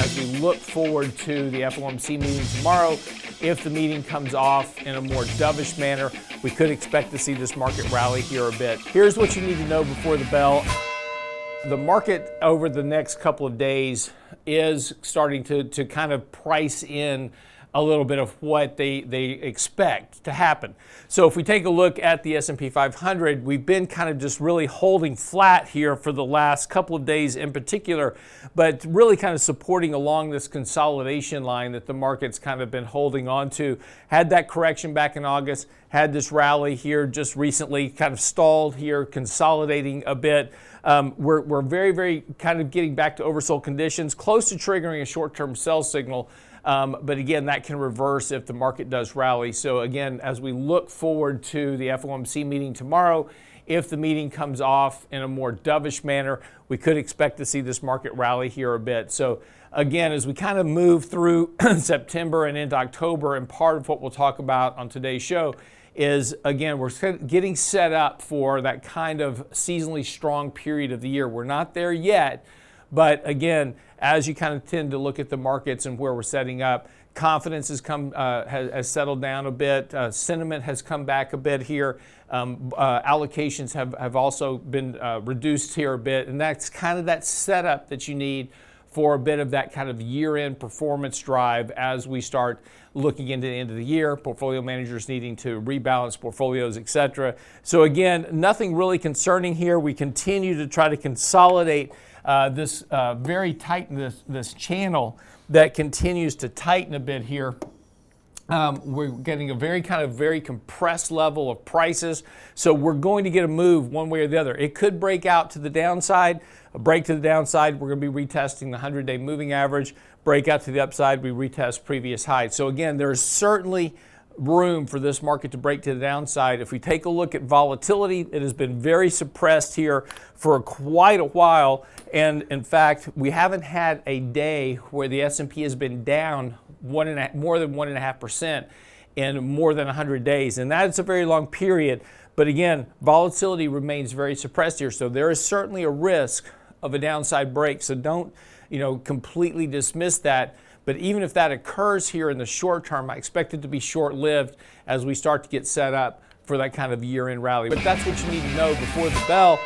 as we look forward to the FOMC meeting tomorrow. If the meeting comes off in a more dovish manner, we could expect to see this market rally here a bit. Here's what you need to know before the bell. The market over the next couple of days is starting to kind of price in a little bit of what they expect to happen. So if we take a look at the S&P 500, we've been kind of just really holding flat here for the last couple of days in particular, but really kind of supporting along this consolidation line that the market's kind of been holding on to. Had that correction back in August, had this rally here just recently, kind of stalled here, consolidating a bit. We're very, very kind of getting back to oversold conditions, close to triggering a short-term sell signal. But again, that can reverse if the market does rally. So again, as we look forward to the FOMC meeting tomorrow, if the meeting comes off in a more dovish manner, we could expect to see this market rally here a bit. So again, as we kind of move through September and into October, and part of what we'll talk about on today's show is, again, we're getting set up for that kind of seasonally strong period of the year. We're not there yet, but again, as you kind of tend to look at the markets and where we're setting up, confidence has settled down a bit. Sentiment has come back a bit here. Allocations have also been reduced here a bit. And that's kind of that setup that you need for a bit of that kind of year-end performance drive as we start looking into the end of the year, portfolio managers needing to rebalance portfolios, etc. So again, nothing really concerning here. We continue to try to consolidate this very tight, this channel that continues to tighten a bit here. We're getting a very compressed level of prices. So we're going to get a move one way or the other. It could break out to the downside. A break to the downside, we're going to be retesting the 100-day moving average. Break out to the upside, we retest previous highs. So again, there's certainly room for this market to break to the downside. If we take a look at volatility, it has been very suppressed here for quite a while. And in fact, we haven't had a day where the S&P has been down more than 1.5% in more than 100 days. And that's a very long period. But again, volatility remains very suppressed here. So there is certainly a risk of a downside break. So don't, completely dismiss that. But even if that occurs here in the short term, I expect it to be short-lived as we start to get set up for that kind of year-end rally. But that's what you need to know before the bell.